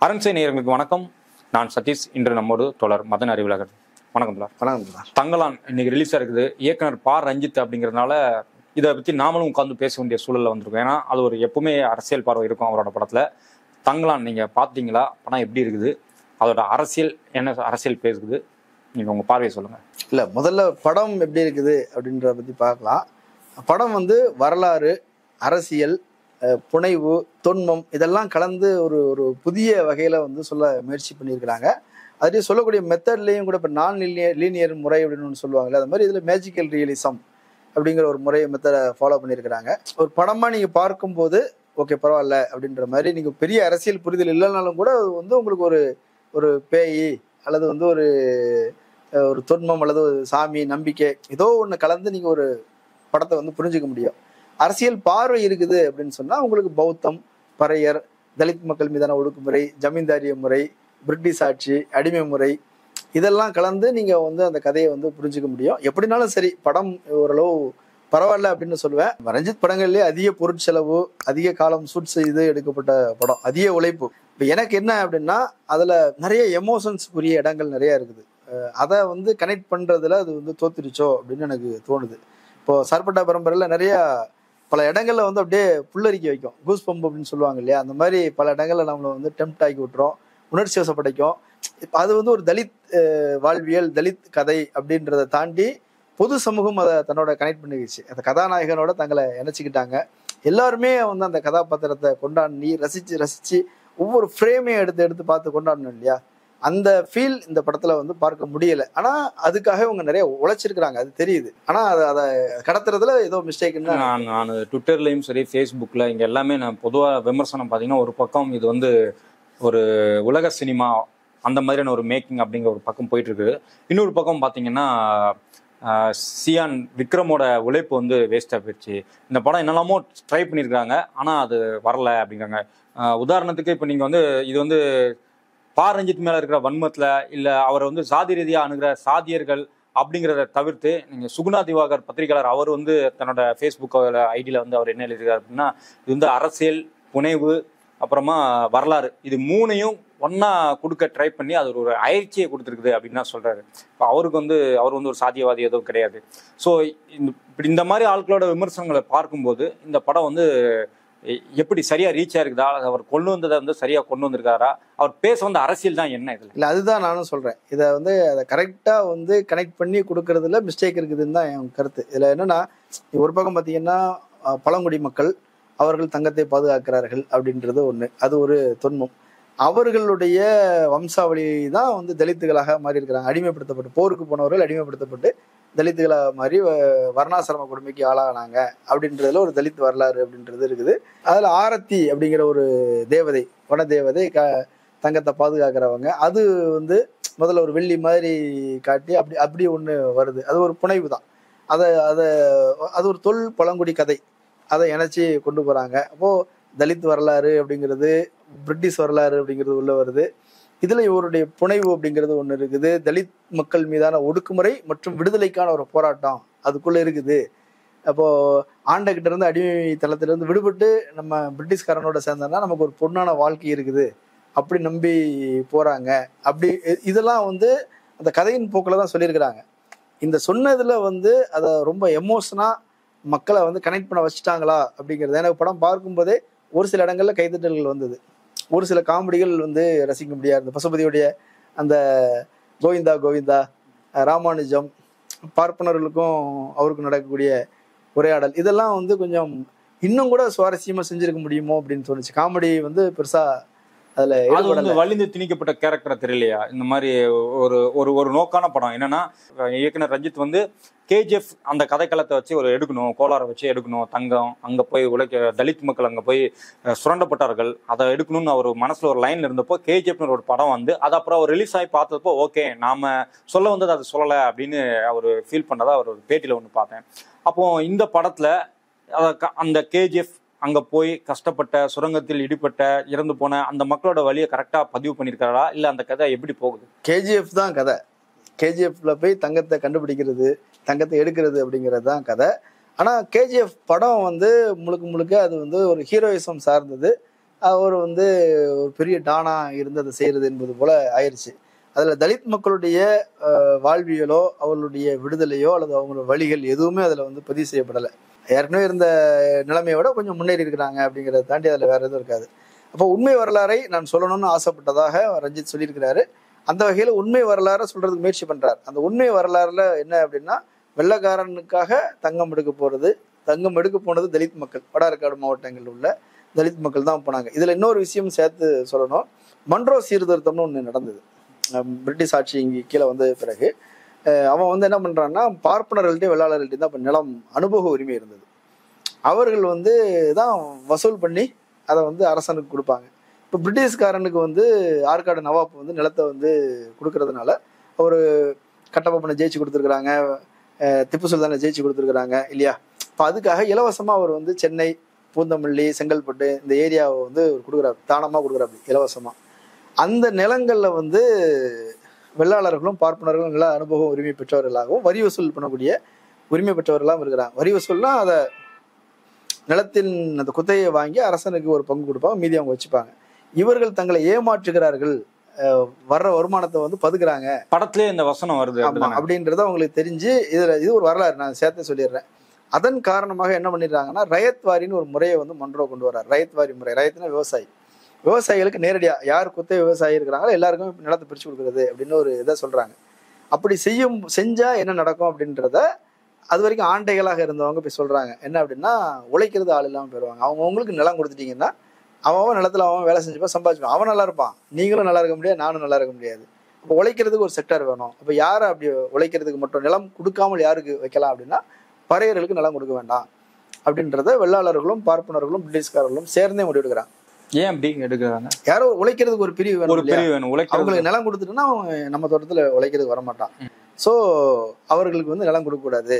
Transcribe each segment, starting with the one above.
அரண்சை நேயர்களுக்கு வணக்கம். நான் சதீஷ். இன்று நம்மோடு தோழர் மதன் அறிவுலகர். வணக்கம் தோழர். வணக்கம். தங்கலான் இன்னைக்கு ரிலீஸ் இருக்குது. இயக்குனர் பா ரஞ்சித் அப்படிங்கிறதுனால இதை பற்றி நாமளும் உட்காந்து பேச வேண்டிய சூழலில் வந்திருக்கோம். ஏன்னா அது ஒரு எப்பவுமே அரசியல் பார்வை இருக்கும் அவரோட படத்தில். தங்கலான் நீங்கள் பார்த்தீங்களா? படம் எப்படி இருக்குது? அதோட அரசியல் என்ன அரசியல் பேசுகுது? நீங்கள் உங்கள் பார்வையை சொல்லுங்கள். இல்லை, முதல்ல படம் எப்படி இருக்குது அப்படின்றத பற்றி பார்க்கலாம். படம் வரலாறு, அரசியல், புனைவு, தொன்மம் இதெல்லாம் கலந்து ஒரு ஒரு புதிய வகையில் சொல்ல முயற்சி பண்ணியிருக்கிறாங்க. அதுலேயே சொல்லக்கூடிய மெத்தட்லேயும் கூட இப்போ லீனியர் முறை அப்படின்னு ஒன்று சொல்லுவாங்கல்ல, அது மாதிரி இதில் மேஜிக்கல் ரியலிசம் அப்படிங்கிற ஒரு மெத்தடை ஃபாலோ பண்ணியிருக்கிறாங்க. ஒரு படமாக நீங்கள் பார்க்கும்போது ஓகே பரவாயில்ல அப்படின்ற மாதிரி, நீங்கள் பெரிய அரசியல் புரிதல் இல்லைனாலும் கூட அது உங்களுக்கு ஒரு ஒரு பேய் அல்லது ஒரு ஒரு தொன்மம் அல்லது ஒரு சாமி நம்பிக்கை ஏதோ ஒன்று கலந்து நீங்கள் ஒரு படத்தை புரிஞ்சுக்க முடியும். அரசியல் பார்வை இருக்குது அப்படின்னு சொன்னா உங்களுக்கு பௌத்தம், பறையர், தலித் மக்கள் மீதான ஒடுக்குமுறை, ஜமீன்தாரிய முறை, பிரிட்டிஷ் ஆட்சி, அடிமை முறை இதெல்லாம் கலந்து நீங்க அந்த கதையை புரிஞ்சுக்க முடியும். எப்படினாலும் சரி, படம் ஓரளவு பரவாயில்ல அப்படின்னு சொல்லுவேன். ரஞ்சித் படங்கள்லேயே அதிக பொருட்செலவு, அதிக காலம் ஷூட் செய்து எடுக்கப்பட்ட படம், அதிக உழைப்பு. இப்போ எனக்கு என்ன அப்படின்னா அதுல நிறைய எமோஷன்ஸ் உரிய இடங்கள் நிறைய இருக்குது. அதை கனெக்ட் பண்றதுல அது தோத்துருச்சோ அப்படின்னு எனக்கு தோணுது. இப்போ சர்பட்டா பரம்பரையில நிறைய பல இடங்கள்ல அப்படியே புல்லரிக்க வைக்கும், கூஸ் பம்ப் அப்படின்னு சொல்லுவாங்க இல்லையா, அந்த மாதிரி பல இடங்கள்ல நம்மளை டெம்ப்ட் ஆக்கி விட்டுரும், உணர்ச்சி வசப்படைக்கும். அது ஒரு தலித் வாழ்வியல், தலித் கதை அப்படின்றத தாண்டி பொது சமூகம் அதை தன்னோட கனெக்ட் பண்ணிக்கிச்சு. அந்த கதாநாயகனோட தங்களை இணைச்சிக்கிட்டாங்க. எல்லாருமே அந்த கதாபாத்திரத்தை கொண்டாடி ரசிச்சு ரசிச்சு ஒவ்வொரு ஃப்ரேமையும் எடுத்து எடுத்து பார்த்து கொண்டாடணும் இல்லையா, அந்த ஃபீல் இந்த படத்துல பார்க்க முடியல. ஆனா அதுக்காக இவங்க நிறைய உழைச்சிருக்கிறாங்க, அது தெரியுது. ஆனா அதை கடத்துறதுல ஏதோ மிஸ்டேக்னு நான் ட்விட்டர்லயும் சரி, ஃபேஸ்புக்ல இங்க எல்லாமே நான் பொதுவாக விமர்சனம் பார்த்தீங்கன்னா, ஒரு பக்கம் இது ஒரு உலக சினிமா அந்த மாதிரியான ஒரு மேக்கிங் அப்படிங்கிற ஒரு பக்கம் போயிட்டு இருக்குது. இன்னொரு பக்கம் பார்த்தீங்கன்னா சியான் விக்ரமோட உழைப்பு வேஸ்டாக போயிடுச்சு. இந்த படம் என்னெல்லாமோ ட்ரை பண்ணியிருக்காங்க, ஆனால் அது வரல அப்படிங்கிறாங்க. உதாரணத்துக்கு இப்போ நீங்கள் இது பா ரஞ்சித் மேல இருக்கிற வன்மத்துல இல்ல அவரை சாதி ரீதியா அணுகிற சாதியர்கள் அப்படிங்கிறத தவிர்த்து, நீங்க சுகுணா திவாகர் பத்திரிகையாளர் அவர் தன்னோட ஃபேஸ்புக் ஐடியில அவர் என்ன எழுதியிருக்காரு அப்படின்னா, இது அரசியல், புனைவு, அப்புறமா வரலாறு, இது மூணையும் ஒன்னா கொடுக்க ட்ரை பண்ணி அது ஒரு அயற்சியை கொடுத்துருக்குது அப்படின்னு தான் சொல்றாரு. இப்போ அவருக்கு அவர் ஒரு சாதியவாதி எதுவும் கிடையாது. ஸோ இப்படி இந்த மாதிரி ஆட்களோட விமர்சனங்களை பார்க்கும்போது இந்த படம் எப்படி சரியா ரீச் ஆயிருக்குதா, அவர் கொண்டு வந்ததை சரியா கொண்டு வந்திருக்காரா, அவர் பேச அரசியல் தான் என்ன இதுல இல்ல, அதுதான் நானும் சொல்றேன். இதை அதை கரெக்டா கனெக்ட் பண்ணி கொடுக்கறதுல மிஸ்டேக் இருக்குதுன்னு தான் என் கருத்து. இதுல என்னன்னா, ஒரு பக்கம் பாத்தீங்கன்னா பழங்குடி மக்கள் அவர்கள் தங்கத்தை பாதுகாக்கிறார்கள் அப்படின்றது ஒண்ணு, அது ஒரு தொன்மம். அவர்களுடைய வம்சாவளி தான் தலித்துகளாக மாறி இருக்கிறாங்க. அடிமைப்படுத்தப்பட்டு, போருக்கு போனவர்கள் அடிமைப்படுத்தப்பட்டு தலித்துகளாக மாறி வர்ணாசிரம கொடுமைக்கு ஆளானாங்க அப்படின்றதுல ஒரு தலித் வரலாறு அப்படின்றது இருக்குது. அதுல ஆரத்தி அப்படிங்கிற ஒரு தேவதை, வன தேவதை, தங்கத்தை பாதுகாக்கிறவங்க, அது முதல்ல ஒரு வெள்ளி மாதிரி காட்டி அப்படி ஒண்ணு வருது. அது ஒரு புனைவு தான். அது ஒரு பழங்குடி கதை, அதை இணைச்சி கொண்டு போறாங்க. அப்போ தலித் வரலாறு அப்படிங்கிறது, பிரிட்டிஷ் வரலாறு அப்படிங்கிறது உள்ள வருது. இதுல இவருடைய புனைவு அப்படிங்கிறது ஒண்ணு இருக்குது. தலித் மக்கள் மீதான ஒடுக்குமுறை மற்றும் விடுதலைக்கான ஒரு போராட்டம் அதுக்குள்ள இருக்குது. அப்போ ஆண்டகிட்ட இருந்து, அடிமைத்தளத்திலிருந்து விடுபட்டு நம்ம பிரிட்டிஷ்காரனோட சேர்ந்தோம்னா நமக்கு ஒரு பொண்ணான வாழ்க்கை இருக்குது அப்படி நம்பி போறாங்க. அப்படி இதெல்லாம் அந்த கதையின் போக்கில தான் சொல்லியிருக்கிறாங்க. இந்த சொன்னதுல அதை ரொம்ப எமோஷனா மக்களை கனெக்ட் பண்ண வச்சுட்டாங்களா அப்படிங்கிறது. எனக்கு படம் பார்க்கும்போதே ஒரு சில இடங்கள்ல கைதட்டல்கள் வந்தது, ஒரு சில காமெடிகள் ரசிக்க முடியாது. பசுபதியுடைய அந்த கோவிந்தா கோவிந்தா, ராமானுஜம், பார்ப்பனர்களுக்கும் அவருக்கும் நடக்கக்கூடிய உரையாடல், இதெல்லாம் கொஞ்சம் இன்னும் கூட சுவாரஸ்யமா செஞ்சிருக்க முடியுமோ அப்படின்னு தோணுச்சு. காமெடி பெருசா அதுல வலிந்து திணிக்கப்பட்ட கேரக்டரா தெரியலையா? இந்த மாதிரி ஒரு ஒரு ஒரு நோக்கான படம் என்னன்னா, இயக்குனர் ரஞ்சித் கேஜிஎஃப் அந்த கதைக்களத்தை வச்சு எடுக்கணும், கோலாரை வச்சு எடுக்கணும், தங்கம் அங்க போய் தலித் மக்கள் அங்க போய் சுரண்டப்பட்டார்கள், அதை எடுக்கணும்னு அவர் மனசுல ஒரு லைன்ல இருந்தப்போ கேஜிஎஃப்னு ஒரு படம் அது அப்புறம் அவர் ரிலீஸ் ஆகி பார்த்தப்போ ஓகே நாம சொல்ல வந்தது அதை சொல்லலை அப்படின்னு அவர் ஃபீல் பண்ணதா அவர் பேட்டியில பார்த்தேன். அப்போ இந்த படத்துல அந்த கேஜிஎஃப் அங்க போய் கஷ்டப்பட்ட, சுரங்கத்தில் இடிப்பட்ட, இறந்து போன அந்த மக்களோட வழியை கரெக்டா பதிவு பண்ணிருக்காரா, இல்ல அந்த கதை எப்படி போகுது? கேஜிஎஃப் தான் கதை. கேஜிஎஃப்ல போய் தங்கத்தை கண்டுபிடிக்கிறது, தங்கத்தை எடுக்கிறது அப்படிங்கிறது தான் கதை. ஆனா கேஜிஎஃப் படம் முழுக்க முழுக்க அது ஒரு ஹீரோயிசம் சார்ந்தது. அவர் வந்து ஒரு பெரிய டானா இருந்து அதை செய்யறது என்பது போல ஆயிடுச்சு. அதுல தலித் மக்களுடைய வாழ்வியலோ அவர்களுடைய விடுதலையோ அல்லது அவங்களோட வழிகள் எதுவுமே அதுல வந்து பதிவு செய்யப்படலை. ஏற்கனவே இருந்த நிலைமையை விட கொஞ்சம் முன்னேறி இருக்கிறாங்க அப்படிங்கிறத தாண்டி அதுல வேற எதுவும் இருக்காது. அப்போ உண்மை வரலாறை நான் சொல்லணும்னு ஆசைப்பட்டதாக ரஞ்சித் சொல்லியிருக்கிறாரு. அந்த வகையில உண்மை வரலாறை சொல்றதுக்கு முயற்சி பண்றாரு. அந்த உண்மை வரலாறுல என்ன அப்படின்னா, வெள்ளைக்காரனுக்காக தங்கம் எடுக்க போனது தலித் மக்கள், வடார்காடு மாவட்டங்களில் உள்ள தலித் மக்கள் தான் போனாங்க. இதுல இன்னொரு விஷயம் சேர்த்து சொல்லணும். மன்றோ சீர்திருத்தம்னு ஒண்ணு நடந்தது. பிரிட்டிஷ் ஆட்சி இங்கே கீழே வந்த பிறகு அவன் வந்து என்ன பண்றான்னா, பார்ப்பனர்கள்ட்டையும் வெள்ளாளர்கள்ட்டையும் தான் இப்போ நிலம் அனுபவ உரிமை இருந்தது. அவர்கள் வந்து தான் வசூல் பண்ணி அதை வந்து அரசனுக்கு கொடுப்பாங்க. இப்போ பிரிட்டிஷ்காரனுக்கு வந்து ஆற்காடு நவாப் வந்து நிலத்தை வந்து கொடுக்கறதுனால ஒரு கட்டபொம்மனை ஜெயிச்சு கொடுத்துருக்குறாங்க, திப்பு சுல்தானை ஜெயிச்சு கொடுத்துருக்குறாங்க இல்லையா. இப்போ அதுக்காக இலவசமாக அவர் வந்து சென்னை, பூந்தமல்லி, செங்கல்பட்டு இந்த ஏரியாவை வந்து கொடுக்குறாரு, தானமாக கொடுக்குறாரு இலவசமாக. அந்த நிலங்களில் வந்து வெள்ளாளர்களும் பார்ப்பனர்களும் நில அனுபவம் உரிமை பெற்றவர்களாகவும் வரி வசூல் பண்ணக்கூடிய உரிமை பெற்றவர்களாகவும் இருக்கிறாங்க. வரி வசூல்னா அதை நிலத்தின் அந்த குத்தையை வாங்கி அரசனுக்கு ஒரு பங்கு கொடுப்பாங்க, மீதி அவங்க வச்சுப்பாங்க. இவர்கள் தங்களை ஏமாற்றுகிறார்கள், வர்ற வருமானத்தை வந்து பதுக்குறாங்க. படத்திலே இந்த வசனம் வருது அப்படின்றத அவங்களுக்கு தெரிஞ்சு இது ஒரு வரலாறு, நான் சேர்த்து சொல்லிடுறேன். அதன் காரணமாக என்ன பண்ணிடுறாங்கன்னா, ரயத் வாரின்னு ஒரு முறையை வந்து மன்றோ கொண்டு வர்றாரு. ரயத் வாரி முறை, ரயத்னா விவசாயி, விவசாயிகளுக்கு நேரடியா யார் குத்தை விவசாயி இருக்கிறாங்களோ எல்லாருக்குமே நிலத்தை பிரிச்சு கொடுக்குறது அப்படின்னு ஒரு இதை சொல்றாங்க. அப்படி செஞ்சா என்ன நடக்கும் அப்படின்றத அது வரைக்கும் ஆண்டைகளாக இருந்தவங்க போய் சொல்றாங்க. என்ன அப்படின்னா, உழைக்கிறது ஆள் இல்லாமல் போயிடுவாங்க. அவங்களுக்கு நிலம் கொடுத்துட்டீங்கன்னா அவன் நிலத்துல அவன் வேலை செஞ்சுப்பா, சம்பாதிச்சுப்பான், அவன் நல்லா இருப்பான், நீங்களும் நல்லா இருக்க முடியாது, நானும் நல்லா இருக்க முடியாது. அப்போ உழைக்கிறதுக்கு ஒரு செக்டர் வேணும். அப்போ யாரை அப்படி உழைக்கிறதுக்கு மட்டும் நிலம் கொடுக்காமல் யாருக்கு வைக்கலாம் அப்படின்னா, பறையர்களுக்கு நிலம் கொடுக்க வேண்டாம் அப்படின்றத வெள்ளாளர்களும் பார்ப்பனர்களும் பிரிட்டிஷ்காரர்களும் சேர்ந்தே முடிவெடுக்கிறாங்க. ஏன் அப்படி எடுக்கிறாங்க? யாரோ உழைக்கிறதுக்கு ஒரு பிரிவு வேணும், அவங்களுக்கு நிலம் கொடுத்துட்டுன்னா நம்ம தோட்டத்துல உழைக்கிறதுக்கு வரமாட்டான். ஸோ அவர்களுக்கு வந்து நிலம் கொடுக்க கூடாது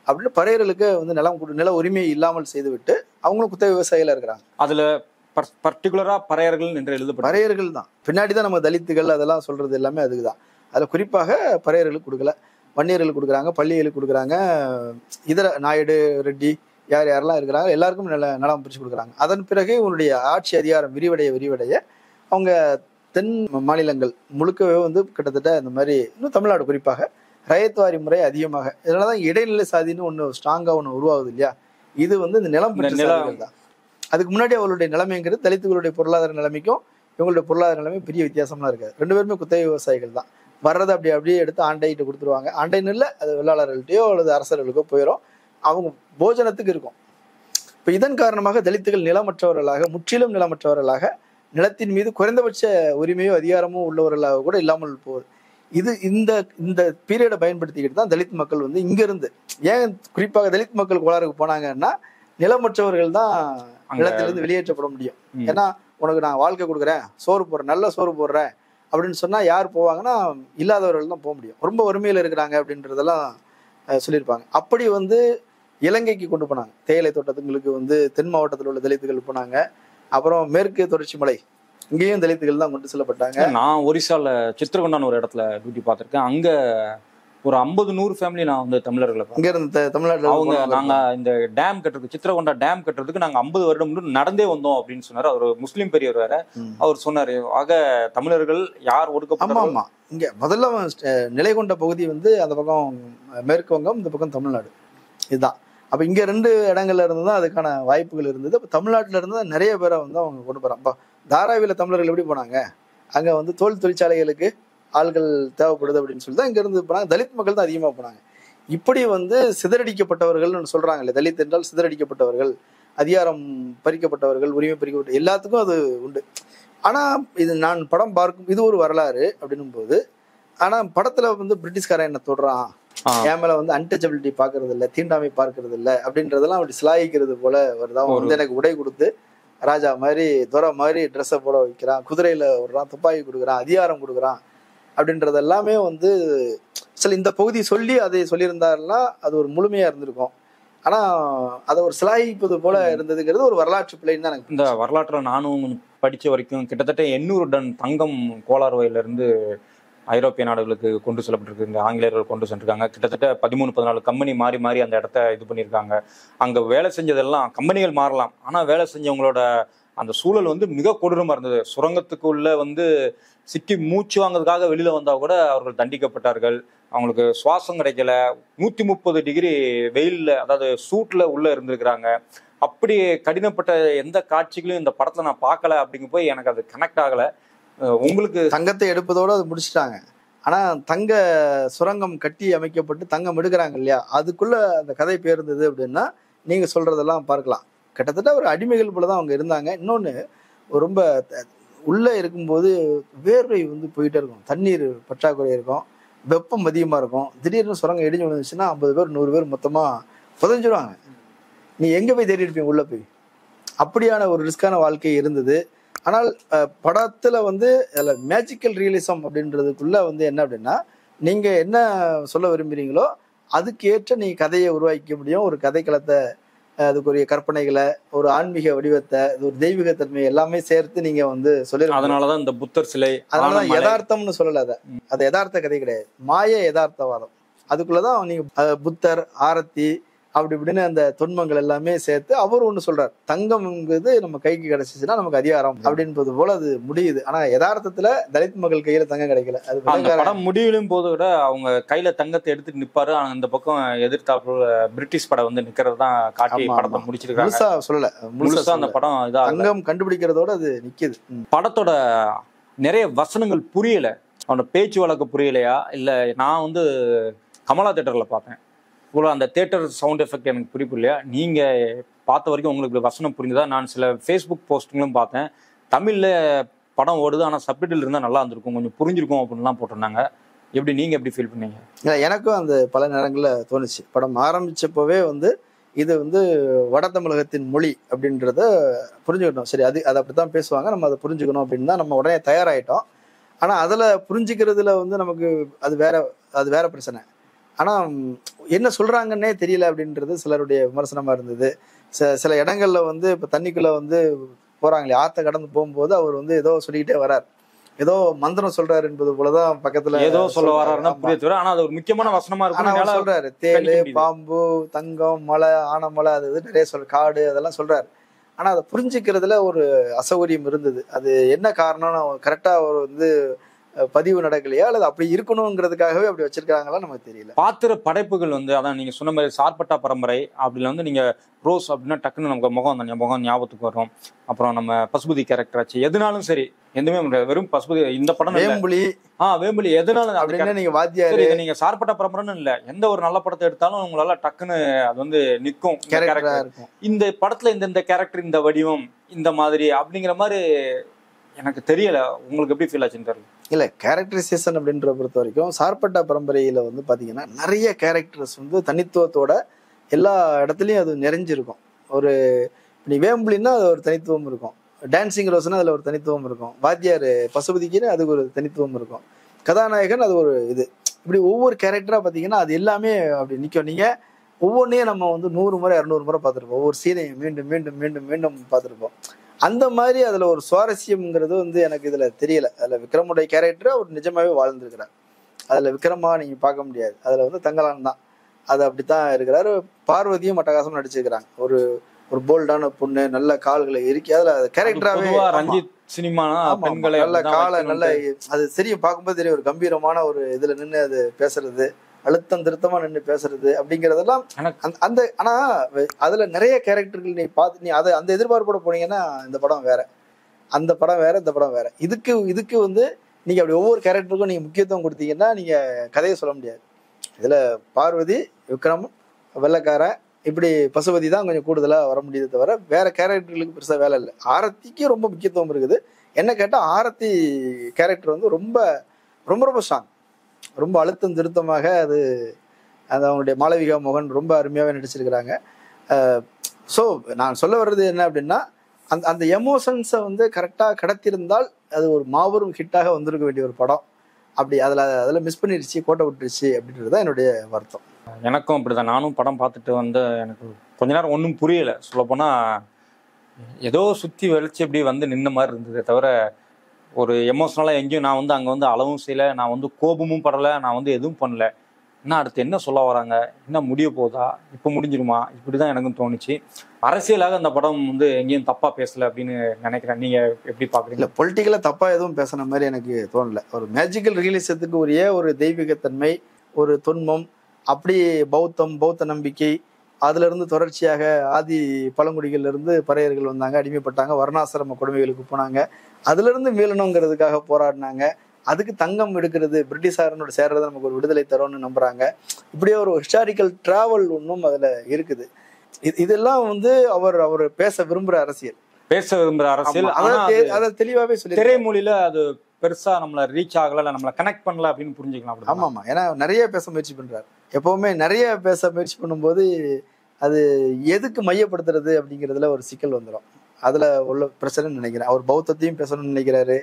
அப்படின்னு பறையர்களுக்கு வந்து நில உரிமை இல்லாமல் செய்துவிட்டு அவங்களும் குத்தகை விவசாயிகளா இருக்கிறாங்க. அதுல பர்டிகுலரா பறையர்கள் என்று எழுதப்பட்ட பறையர்கள் தான். பின்னாடிதான் நம்ம தலித்துகள் அதெல்லாம் சொல்றது எல்லாமே அதுக்குதான். அதுல குறிப்பாக பறையர்களுக்கு கொடுக்கல, வன்னியர்களுக்கு கொடுக்குறாங்க, பள்ளிகளுக்கு கொடுக்குறாங்க, இதர நாயுடு, ரெட்டி யார் யாரெல்லாம் இருக்கிறாங்க எல்லாருக்கும் நிலம் பிரிச்சு கொடுக்குறாங்க. அதன் பிறகு இவனுடைய ஆட்சி அதிகாரம் விரிவடைய அவங்க தென் மாநிலங்கள் முழுக்கவே வந்து கிட்டத்தட்ட இந்த மாதிரி, இன்னும் தமிழ்நாடு குறிப்பாக ரயத்வாரி முறை அதிகமாக. இதனாலதான் இடைநிலை சாதின்னு ஒண்ணு ஸ்ட்ராங்கா ஒண்ணு உருவாகுது இல்லையா. இது வந்து இந்த நிலம் தான். அதுக்கு முன்னாடி அவர்களுடைய நிலைமைங்கிறது தலித்துகளுடைய பொருளாதார நிலைமைக்கும் இவங்களுடைய பொருளாதார நிலைமை பெரிய வித்தியாசம்லாம் இருக்காது. ரெண்டு பேருமே குத்தகை விவசாயிகள் தான். வர்றதை அப்படியே எடுத்து ஆண்டைகிட்ட கொடுத்துருவாங்க. ஆண்டைன்னு இல்லை, அது வெள்ளாளர்கள்ட்டையோ அல்லது அரசர்களுக்கோ போயிடும், அவங்க போஜனத்துக்கு இருக்கும். இப்போ இதன் காரணமாக தலித்துகள் நிலமற்றவர்களாக, முற்றிலும் நிலமற்றவர்களாக, நிலத்தின் மீது குறைந்தபட்ச உரிமையோ அதிகாரமோ உள்ளவர்களாக கூட இல்லாமல் போகுது. இந்த பீரியடை பயன்படுத்திக்கிட்டு தான் தலித் மக்கள் வந்து இங்கிருந்து, ஏன் குறிப்பாக தலித் மக்கள் கோளாறுக்கு போனாங்கன்னா, நிலமற்றவர்கள் தான் நிலத்திலிருந்து வெளியேற்றப்பட முடியும். ஏன்னா உனக்கு நான் வாழ்க்கை கொடுக்குறேன், சோறு போடுறேன், நல்ல சோறு போடுறேன் அப்படின்னு சொன்னா யார் போவாங்கன்னா, இல்லாதவர்கள் தான் போக முடியும். ரொம்ப வறுமையில இருக்கிறாங்க அப்படின்றதெல்லாம் சொல்லியிருப்பாங்க. அப்படி வந்து இலங்கைக்கு கொண்டு போனாங்க. தேயிலை தோட்டத்துங்களுக்கு வந்து தென் மாவட்டத்தில் உள்ள தலித்துகள் போனாங்க. அப்புறம் மேற்கு தொடர்ச்சி மலை, இங்கேயும் தலித்துகள் தான் கொண்டு செல்லப்பட்டாங்க. நான் ஒரிசால சித்திரகொண்டான ஒரு இடத்துல டியூட்டி பார்த்துருக்கேன். அங்க ஒரு 50-100 ஃபேமிலி நான் வந்து தமிழர்களை இங்க இருந்து தமிழ்நாட்டில் அவங்க நாங்க இந்த டேம் கட்டுறதுக்கு, சித்திரகொண்டா டேம் கட்டுறதுக்கு நாங்க 50 வருடம் முன்னாடி நடந்தே வந்தோம் அப்படின்னு சொன்னாரு. அவர் முஸ்லீம் பெரியவர் வேற. அவர் சொன்னாரு, ஆக தமிழர்கள் யார் ஒடுக்கப்பட்டாங்க. ஆமா, இங்க முதல்ல நிலை கொண்ட பகுதி வந்து அந்த பக்கம் மேற்கு வங்கம், இந்த பக்கம் தமிழ்நாடு, இதுதான். அப்ப இங்க 2 இடங்கள்ல இருந்து தான் அதுக்கான வாய்ப்புகள் இருந்தது. அப்ப தமிழ்நாட்டுல இருந்து தான் நிறைய பேரை வந்து அவங்க கொண்டு போறாங்க. தாராவில தமிழர்கள் எப்படி போனாங்க, அங்க வந்து தோல் தொழிற்சாலைகளுக்கு ஆள்கள் தேவைப்படுது அப்படின்னு சொல்லி தான் இங்க இருந்து போனாங்க. தலித் மக்கள் தான் அதிகமா போனாங்க. இப்படி வந்து சிதறடிக்கப்பட்டவர்கள் சொல்றாங்க இல்ல, தலித் என்றால் சிதறடிக்கப்பட்டவர்கள், அதிகாரம் பறிக்கப்பட்டவர்கள், உரிமை பறிக்கப்பட்ட எல்லாத்துக்கும் அது உண்டு. ஆனா இது நான் படம் பார்க்கும், இது ஒரு வரலாறு அப்படின்னும் போது, ஆனா படத்துல வந்து பிரிட்டிஷ்காரன் என்ன தொடுறான், என் மேல வந்து அன்டச்சபிலிட்டி பாக்குறது இல்ல, தீண்டாமை பார்க்கறது இல்ல அப்படின்றதெல்லாம் அப்படி சிலாயிக்கிறது போல வருதா. வந்து எனக்கு உடை கொடுத்து ராஜா மாதிரி துரை மாதிரி ட்ரெஸ்ஸை போட வைக்கிறான், குதிரையில விடுறான், துப்பாக்கி கொடுக்குறான், அதிகாரம் கொடுக்குறான் அப்படின்றது எல்லாமே வந்து சில இந்த பகுதி சொல்லி அதை சொல்லியிருந்தாருன்னா அது ஒரு முழுமையா இருந்திருக்கும். ஆனா அதை ஒரு சிலாயிப்பது போல இருந்ததுங்கிறது ஒரு வரலாற்று பிள்ளைன்னு தான் எனக்கு. இந்த வரலாற்றுல நானும் படிச்ச வரைக்கும் கிட்டத்தட்ட 800 டன் தங்கம் கோலார்வையில இருந்து ஐரோப்பிய நாடுகளுக்கு கொண்டு செல்லப்பட்டிருக்கு. இந்த ஆங்கிலேயர்கள் கொண்டு சென்றிருக்காங்க. கிட்டத்தட்ட 13-14 கம்பெனி மாறி மாறி அந்த இடத்த இது பண்ணியிருக்காங்க. அங்கே வேலை செஞ்சதெல்லாம் கம்பெனிகள் மாறலாம், ஆனால் வேலை செஞ்சவங்களோட அந்த சூழல் வந்து மிக கொடூரமா இருந்தது. சுரங்கத்துக்குள்ள வந்து சிக்கி மூச்சு வாங்குறதுக்காக வெளியில வந்தா கூட அவர்கள் தண்டிக்கப்பட்டார்கள். அவங்களுக்கு சுவாசம் கிடைக்கல. 130 டிகிரி வெயில்ல, அதாவது சூட்ல உள்ள இருந்திருக்கிறாங்க. அப்படி கடினப்பட்ட எந்த காட்சிகளையும் இந்த படத்துல நான் பார்க்கல. அப்படிங்க போய் எனக்கு அது கனெக்ட் ஆகல. உங்களுக்கு தங்கத்தை எடுப்பதோட அது முடிச்சிட்டாங்க. ஆனா தங்க சுரங்கம் கட்டி அமைக்கப்பட்டு தங்கம் எடுக்கிறாங்க இல்லையா, அதுக்குள்ள அந்த கதை பேர்ந்தது அப்படின்னா நீங்க சொல்றதெல்லாம் பார்க்கலாம். கிட்டத்தட்ட ஒரு அடிமைகள் போலதான் அவங்க இருந்தாங்க. இன்னொன்னு ரொம்ப உள்ள இருக்கும்போது வேர்வை வந்து போயிட்டே இருக்கும், தண்ணீர் பற்றாக்குறை இருக்கும், வெப்பம் அதிகமா இருக்கும். திடீர்னு சுரங்கம் இடிஞ்சு விழுந்துச்சுன்னா 50 பேர் 100 பேர் மொத்தமா புதைஞ்சிருவாங்க. நீ எங்க போய் தேடி இருப்பீங்க உள்ள போய்? அப்படியான ஒரு ரிஸ்கான வாழ்க்கை இருந்தது. ஆனால் படத்துல வந்து அதுல மேஜிக்கல் ரியலிசம் அப்படின்றதுக்குள்ள வந்து என்ன அப்படின்னா, நீங்க என்ன சொல்ல விரும்புறீங்களோ அதுக்கு ஏற்ற நீங்க கதையை உருவாக்க முடியும். ஒரு கதைக்களத்தை, அதுக்குரிய கற்பனைகளை, ஒரு ஆன்மீக வடிவத்தை, ஒரு தெய்வீக தன்மை எல்லாமே சேர்த்து நீங்க வந்து சொல்லிருக்கீங்க. அதனாலதான் இந்த புத்தர் சிலை, அதனாலதான் யதார்த்தம்னு சொல்லல. அது யதார்த்த கதை கிடையாது, மாய யதார்த்தவாதம். அதுக்குள்ளதான் நீங்க புத்தர், ஆரத்தி, அப்படி இப்படின்னு அந்த தொன்மங்கள் எல்லாமே சேர்த்து அவர் ஒண்ணு சொல்றாரு. தங்கம்ங்கிறது நம்ம கைக்கு கிடைச்சிச்சுன்னா நமக்கு அதிகாரம் அப்படின்றது போல அது முடியுது. ஆனா யதார்த்தத்துல தலித் மக்கள் கையில தங்கம் கிடைக்கல. அது படம் முடிவிலும் போது கூட அவங்க கையில தங்கத்தை எடுத்துட்டு நிப்பாரு. ஆனா இந்த பக்கம் எதிர்த்தாப்புல பிரிட்டிஷ் படம் வந்து நிக்கிறது தான் காட்டி படத்தை முடிச்சிருக்காங்க. முழுசா சொல்லல, முழுசா அந்த படம் இதா தங்கம் கண்டுபிடிக்கிறதோட அது நிக்குது. படத்தோட நிறைய வசனங்கள் புரியல. அவனோட பேச்சு வழக்கு புரியலையா, இல்ல நான் வந்து கமலா தியேட்டர்ல பார்த்தேன். அந்த தியேட்டர் சவுண்ட் எஃபெக்ட் எனக்கு புரியலையா? நீங்க பார்த்த வரைக்கும் உங்களுக்கு வசனம் புரிந்ததா? நான் சில ஃபேஸ்புக் போஸ்ட்டுங்களும் பார்த்தேன், தமிழ்ல படம் ஓடுது ஆனா சப்டைட்டில் இருந்தா நல்லா இருந்திருக்கும், கொஞ்சம் புரிஞ்சிருக்கும் அப்படின்லாம் போட்டிருந்தாங்க. எப்படி நீங்க எப்படி ஃபீல் பண்ணீங்க? எனக்கும் அந்த பல நேரங்கள்ல தோணுச்சு. படம் ஆரம்பிச்சப்பவே வந்து இது வந்து வட தமிழகத்தின் மொழி அப்படின்றத புரிஞ்சுக்கணும். சரி, அது அப்படித்தான் பேசுவாங்க, நம்ம அதை புரிஞ்சுக்கணும் அப்படின்னு தான் நம்ம உடனே தயாராயிட்டோம். ஆனா அதுல புரிஞ்சுக்கிறதுல வந்து நமக்கு அது வேற பிரச்சனை. ஆனா என்ன சொல்றாங்கன்னே தெரியல அப்படின்றது சிலருடைய விமர்சனமா இருந்தது. சில இடங்கள்ல வந்து இப்ப தண்ணிக்குள்ள வந்து போறாங்களே, ஆத்த கடந்து போகும்போது அவர் வந்து ஏதோ சொல்லிக்கிட்டே வர்றார், ஏதோ மந்திரம் சொல்றாரு என்பது போலதான் பக்கத்துல ஏதோ சொல்ல வர்றாருன்னா புரியுது. ஆனா அது ஒரு முக்கியமான வசனமா இருக்கு. சொல்றாரு தேளு, பாம்பு, தங்கம், மலை, ஆனமலை, அது நிறைய காடு, அதெல்லாம் சொல்றாரு. ஆனா அதை புரிஞ்சுக்கிறதுல ஒரு அசௌகரியம் இருந்தது. அது என்ன காரணம்னு கரெக்டா அவர் வந்து பதிவு நடக்கலையா, அல்லது அப்படி இருக்கணுங்கிறதுக்காகவே அப்படி வச்சிருக்காங்களா நமக்கு தெரியல. பாத்திர படைப்புகள் வந்து அதான் நீங்க சொன்ன மாதிரி சார்பட்டா பரம்பரை அப்படில வந்து நீங்க ரோஸ் அப்படின்னா டக்குன்னு நமக்கு முகம் ஞாபகத்துக்கு வரும். அப்புறம் நம்ம பசுபதி கேரக்டர் ஆச்சு, எதுனாலும் சரி எதுவுமே வெறும் பசுபதி. இந்த படம் வேம்புலி எதுனாலும் அப்படின்னா நீங்க வாத்தியாரு, நீங்க சார்பட்டா பரம்பரைன்னு இல்ல, எந்த ஒரு நல்ல படத்தை எடுத்தாலும் உங்களால டக்குன்னு அது வந்து நிற்கும். இந்த படத்துல இந்த கேரக்டர், இந்த வடிவம், இந்த மாதிரி அப்படிங்கிற மாதிரி எனக்கு தெரியல. உங்களுக்கு எப்படி ஃபீல் ஆச்சுன்னு தெரியல. இல்ல, கேரக்டரைசேஷன் அப்படின்ற பொறுத்த வரைக்கும் சார்பட்டா பரம்பரையில வந்து பாத்தீங்கன்னா நிறைய கேரக்டர்ஸ் வந்து தனித்துவத்தோட எல்லா இடத்துலயும் அது நிறைஞ்சிருக்கும். ஒரு நீ வேம்புலின்னா அது ஒரு தனித்துவம் இருக்கும், டான்சிங் ரோஸ்னா அதுல ஒரு தனித்துவம் இருக்கும், வாத்தியார் பசுபதிக்குன்னு அதுக்கு ஒரு தனித்துவம் இருக்கும், கதாநாயகன் அது ஒரு இது. இப்படி ஒவ்வொரு கேரக்டரா பாத்தீங்கன்னா அது எல்லாமே அப்படி நிற்கும். நீங்க ஒவ்வொன்றையும் நம்ம வந்து 100 முறை 200 முறை பார்த்துருப்போம், ஒவ்வொரு சீனையும் மீண்டும் மீண்டும் மீண்டும் மீண்டும் பார்த்துருப்போம். அந்த மாதிரி அதுல ஒரு சுவாரஸ்யம்ங்கிறது வந்து எனக்கு இதுல தெரியல. அதுல விக்ரமுடைய கேரக்டர் அவர் நிஜமாவே வாழ்ந்துருக்கிறார். அதுல விக்ரமா நீங்க பார்க்க முடியாது, அதுல வந்து தங்கலான் தான் அது அப்படித்தான் இருக்கிறாரு. பார்வதியும் அட்டகாசம் நடிச்சிருக்கிறாங்க. ஒரு போல்டான பொண்ணு, நல்ல கால்களை இறுக்கி அதுல கேரக்டராவே. ரஞ்சித் சினிமா நல்ல காலை நல்ல அது தெரியும், பார்க்கும்போது தெரியும், ஒரு கம்பீரமான ஒரு இதுல நின்று அது பேசுறது, அழுத்தம் திருத்தமா நின்று பேசுறது அப்படிங்கறதெல்லாம் அந்த. ஆனா அதுல நிறைய கேரக்டர்கள் நீ பார்த்து நீ அதை அந்த எதிர்பார்ப்போட போனீங்கன்னா இந்த படம் வேற, அந்த படம் வேற, இந்த படம் வேற. இதுக்கு வந்து நீங்க அப்படி ஒவ்வொரு கேரக்டருக்கும் நீங்க முக்கியத்துவம் கொடுத்தீங்கன்னா நீங்க கதையை சொல்ல முடியாது. இதுல பார்வதி, விக்ரம், வெள்ளைக்காரன், இப்படி பசுபதி தான் கொஞ்சம் கூடுதலா வர முடியுது தவிர வேற கேரக்டர்களுக்கு பெருசா வேலை இல்லை. ஆரத்திக்கு ரொம்ப முக்கியத்துவம் இருக்குது. என்ன கேட்டா ஆரத்தி கேரக்டர் வந்து ரொம்ப ரொம்ப ரொம்ப ஸ்ட்ராங், ரொம்ப அழுத்தம் திருத்தமாக அது அவங்களுடைய மாளவிகா மோகன் ரொம்ப அருமையாகவே நடிச்சிருக்கிறாங்க. ஸோ நான் சொல்ல வர்றது என்ன அப்படின்னா, அந்த எமோஷன்ஸை வந்து கரெக்டாக கடத்திருந்தால் அது ஒரு மாபெரும் ஹிட்டாக வந்திருக்க வேண்டிய ஒரு படம். அப்படி அதில் மிஸ் பண்ணிடுச்சு, கோட்டை விட்டுருச்சு அப்படின்றது தான் என்னுடைய வருத்தம். எனக்கும் அப்படிதான். நானும் படம் பார்த்துட்டு வந்து எனக்கு கொஞ்ச நேரம் ஒன்றும் புரியலை. சொல்லப்போனால் ஏதோ சுற்றி வெளிச்சு எப்படி வந்து நின்ன மாதிரி இருந்தது தவிர ஒரு எமோஷனலாக எங்கேயும் நான் வந்து அங்கே வந்து அளவும் செய்யலை, நான் வந்து கோபமும் படலை, நான் வந்து எதுவும் பண்ணல. என்ன அடுத்து என்ன சொல்ல வராங்க, என்ன முடிய போதா, இப்போ முடிஞ்சிருமா, இப்படிதான் எனக்கும் தோணுச்சு. அரசியலாக அந்த படம் வந்து எங்கேயும் தப்பா பேசல அப்படின்னு நினைக்கிறேன். நீங்க எப்படி பாக்குறீங்க? இல்ல பொலிட்டிக்கலா தப்பா எதுவும் பேசுன மாதிரி எனக்கு தோணல. ஒரு மேஜிக்கல் ரியலிசத்துக்கு உரிய ஒரு தெய்வீகத்தன்மை, ஒரு தொன்மம், அப்படி பௌத்த நம்பிக்கை, அதுல இருந்து தொடர்ச்சியாக ஆதி பழங்குடிகள்ல இருந்து பறையர்கள் வந்தாங்க, அடிமைப்பட்டாங்க, வர்ணாசிரம கொடுமைகளுக்கு போனாங்க, அதுல இருந்து மீளணுங்கிறதுக்காக போராடினாங்க. அதுக்கு தங்கம் எடுக்கிறது பிரிட்டிஷாரனோட சேர்றது நமக்கு ஒரு விடுதலை தரும்னு நம்புறாங்க. இப்படியே ஒரு ஹிஸ்டாரிக்கல் டிராவல் ஒன்றும் அதுல இருக்குது. இதெல்லாம் வந்து அவர் பேச விரும்புற அரசியல், பேச விரும்புற அரசியல். அதை தெளிவாவே சொல்லி திரைமொழியில அது பெருசா நம்மள ரீச் ஆகல, நம்மள கனெக்ட் பண்ணல அப்படின்னு புரிஞ்சுக்கலாம். ஆமா ஆமா, ஏன்னா நிறைய பேச முயற்சி பண்றாரு. எப்பவுமே நிறைய பேச முயற்சி பண்ணும்போது அது எதுக்கு மையப்படுத்துறது அப்படிங்கிறதுல ஒரு சிக்கல் வந்துடும். அதுல உள்ள பிரச்சனைன்னு நினைக்கிறேன். அவர் பௌத்தத்தையும் பேசணும்னு நினைக்கிறாரு,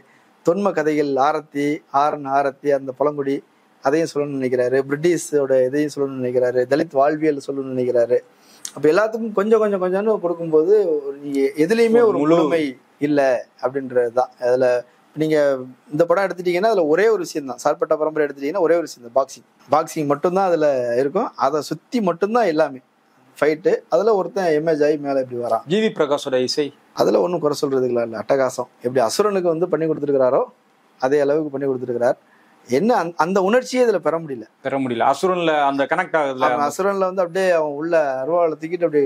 தொன்ம கதைகள் ஆரத்தி அந்த பழங்குடி அதையும் சொல்லணும்னு நினைக்கிறாரு, பிரிட்டிஷோட இதையும் சொல்லணும்னு நினைக்கிறாரு, தலித் வாழ்வியல் சொல்லணும்னு நினைக்கிறாரு. அப்ப எல்லாத்துக்கும் கொஞ்சம்னு கொடுக்கும்போது நீங்க எதுலையுமே ஒரு முழுமை இல்லை அப்படின்றதுதான். அதுல நீங்க இந்த படம் எடுத்துட்டீங்கன்னா அதுல ஒரே ஒரு விஷயம் தான், சார்பட்டா பரம்பரை எடுத்துட்டீங்கன்னா ஒரே ஒரு விஷயம் தான், பாக்ஸிங் மட்டும்தான் அதுல இருக்கும். அதை சுத்தி மட்டும்தான் எல்லாமே ஃபைட்டு. அதுல ஒருத்தன் எம்ஏஜ் ஆகி மேல இப்படி வரான். ஜிவி பிரகாஷோட இசை அதுல ஒன்றும் குறை சொல்றதுக்கு இல்லை, அட்டகாசம். எப்படி அசுரனுக்கு வந்து பண்ணி கொடுத்துருக்கிறாரோ அதே அளவுக்கு பண்ணி கொடுத்துருக்கிறார். என்ன அந்த உணர்ச்சியே இதுல பெற முடியல. அசுரன்ல அந்த கனெக்ட் ஆகுதுல, அசுரன்ல வந்து அப்படியே அவன் உள்ள அருவாளை தூக்கிட்டு அப்படி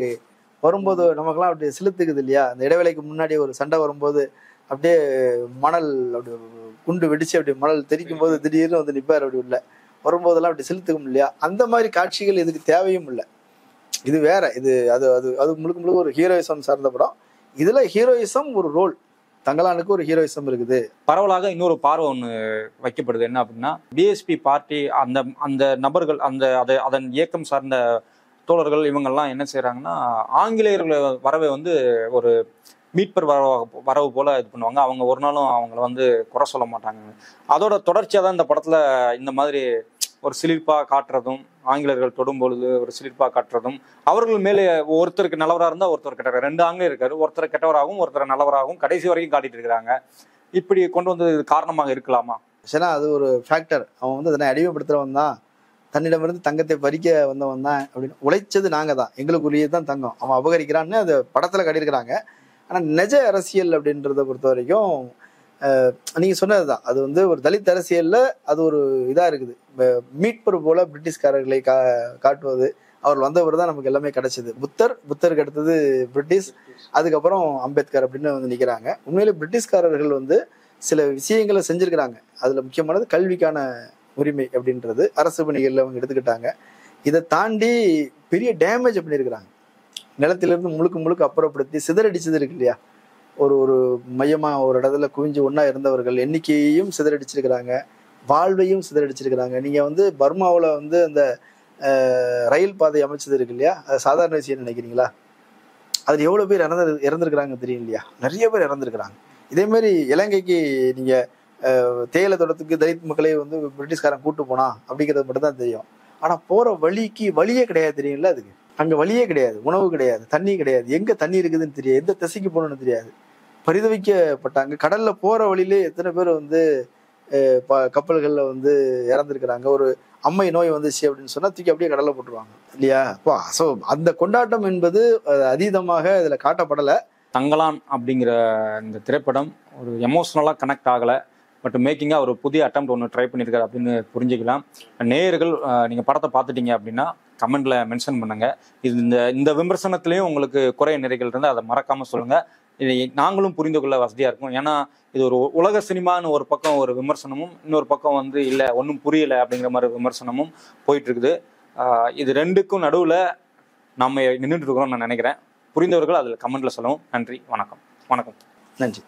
வரும்போது நமக்கெல்லாம் அப்படி சிலுத்துக்குது இல்லையா. அந்த இடைவேளைக்கு முன்னாடி ஒரு சண்டை வரும்போது அப்படியே மணல் அப்படி குண்டு வெடிச்சு அப்படி மணல் தெரிக்கும் போது திடீர்னு வந்து நிப்பார் அப்படி உள்ள வரும்போதெல்லாம் அப்படி சிலுத்துக்கும் இல்லையா. அந்த மாதிரி காட்சிகள் இதுக்கு தேவையும் இல்லை. இது வேற, இது அது அது அது முழுக்க ஒரு ஹீரோயிசம் சார்ந்த படம். இதுல ஹீரோயிசம் ஒரு ரோல், தங்கலானுக்கு ஒரு ஹீரோயிசம் இருக்குது. பரவலாக இன்னொரு பார்வை ஒன்று வைக்கப்படுது. என்ன அப்படின்னா, பிஎஸ்பி பார்ட்டி அந்த அந்த நபர்கள், அதன் இயக்கம் சார்ந்த தோழர்கள் இவங்கெல்லாம் என்ன செய்யறாங்கன்னா, ஆங்கிலேயர்கள் வரவை வந்து ஒரு மீட்பர் வரவு போல இது பண்ணுவாங்க. அவங்க ஒரு நாளும் அவங்கள வந்து குறை சொல்ல மாட்டாங்க. அதோட தொடர்ச்சியாக தான் இந்த படத்துல இந்த மாதிரி ஒரு சிலிர்ப்பா காட்டுறதும், ஆங்கிலேயர்கள் தொடும் பொழுது ஒரு சிலிர்ப்பா காட்டுறதும், அவர்கள் மேலே ஒருத்தருக்கு நல்லவராக இருந்தால் ஒருத்தர் கெட்டவர், 2 ஆங்கிலேயர் இருக்காரு, ஒருத்தர் கெட்டவராகவும் ஒருத்தர் நல்லவராகவும் கடைசி வரைக்கும் காட்டிட்டு இருக்கிறாங்க. இப்படி கொண்டு வந்து காரணமாக இருக்கலாமா? ஏன்னா அது ஒரு ஃபேக்டர். அவன் வந்து அதனை அடிமைப்படுத்துறவன் தான், தன்னிடமிருந்து தங்கத்தை பறிக்க வந்தவன் தான் அப்படின்னு. உழைச்சது நாங்க தான், எங்களுக்குள்ளேயே தான் தங்கம் அவன் அபகரிக்கிறான்னு அது படத்துல காட்டியிருக்கிறாங்க. ஆனா நிஜ அரசியல் அப்படின்றத பொறுத்த வரைக்கும் நீங்க சொன்னதுதான், அது வந்து ஒரு தலித் அரசியல்ல அது ஒரு இதா இருக்குது. மீட்பர் போல பிரிட்டிஷ்காரர்களை காட்டுவது, அவர் வந்தவர் தான் நமக்கு எல்லாமே கிடைச்சது. புத்தருக்கு அடுத்தது பிரிட்டிஷ், அதுக்கப்புறம் அம்பேத்கர் அப்படின்னு வந்து நிக்கிறாங்க. உண்மையிலே பிரிட்டிஷ்காரர்கள் வந்து சில விஷயங்களை செஞ்சிருக்கிறாங்க. அதுல முக்கியமானது கல்விக்கான உரிமை அப்படின்றது அரசு பணிகள்ல அவங்க எடுத்துக்கிட்டாங்க. இதை தாண்டி பெரிய டேமேஜ் பண்ணியிருக்கிறாங்க. நிலத்திலிருந்து முழுக்க அப்புறப்படுத்தி சிதறடிச்சது இருக்கு இல்லையா. ஒரு மையமா ஒரு இடத்துல குவிஞ்சு ஒன்னா இருந்தவர்கள் எண்ணிக்கையையும் சிதறடிச்சிருக்கிறாங்க, வாழ்வையும் சிதறடிச்சிருக்கிறாங்க. நீங்க வந்து பர்மாவில் வந்து அந்த ரயில் பாதை அமைச்சது இருக்கு இல்லையா, அது சாதாரண விஷயம் நினைக்கிறீங்களா? அதுல எவ்வளவு பேர் இறந்துருக்கிறாங்க தெரியும் இல்லையா. நிறைய பேர் இறந்துருக்கிறாங்க. இதே மாதிரி இலங்கைக்கு நீங்க தேயிலை தோட்டத்துக்கு தலித் மக்களே வந்து பிரிட்டிஷ்காரன் கூட்டு போனா அப்படிங்கிறது மட்டும் தான் தெரியும். ஆனா போற வழியே கிடையாது தெரியும்ல. அதுக்கு அங்க வழியே கிடையாது, உணவு கிடையாது, தண்ணி கிடையாது, எங்க தண்ணி இருக்குதுன்னு தெரியாது, எந்த திசைக்கு போகணும்னு தெரியாது. பரிதவிக்கப்பட்டாங்க. கடல்ல போற வழியிலே எத்தனை பேர் வந்து கப்பல்கள்ல வந்து இறந்துருக்கிறாங்க. ஒரு அம்மை நோய் வந்துச்சு அப்படின்னு சொன்னா தூக்கி அப்படியே கடல்ல போட்டுருவாங்க இல்லையா. ஸோ அந்த கொண்டாட்டம் என்பது அதீதமாக இதுல காட்டப்படலை. தங்கலான் அப்படிங்கிற இந்த திரைப்படம் ஒரு எமோஷனலாக கனெக்ட் ஆகலை, பட் மேக்கிங்காக ஒரு புதிய அட்டெம்ப்ட் ஒன்று ட்ரை பண்ணியிருக்காரு அப்படின்னு புரிஞ்சுக்கலாம். நேயர்கள் நீங்கள் படத்தை பார்த்துட்டீங்க அப்படின்னா கமெண்ட்ல மென்ஷன் பண்ணுங்க. இது இந்த விமர்சனத்திலையும் உங்களுக்கு குறை நிறைகள் இருந்தால் அதை மறக்காம சொல்லுங்க. இதை நாங்களும் புரிந்து கொள்ள வசதியா இருக்கும். ஏன்னா இது ஒரு உலக சினிமான்னு ஒரு பக்கம் ஒரு விமர்சனமும், இன்னொரு பக்கம் வந்து இல்லை ஒன்றும் புரியலை அப்படிங்கிற மாதிரி விமர்சனமும் போயிட்டு இருக்குது. இது ரெண்டுக்கும் நடுவில் நம்ம நின்றுட்டு இருக்கிறோம்னு நான் நினைக்கிறேன். புரிந்தவர்கள் அதில் கமெண்ட்ல சொல்லவும். நன்றி, வணக்கம். நன்றி.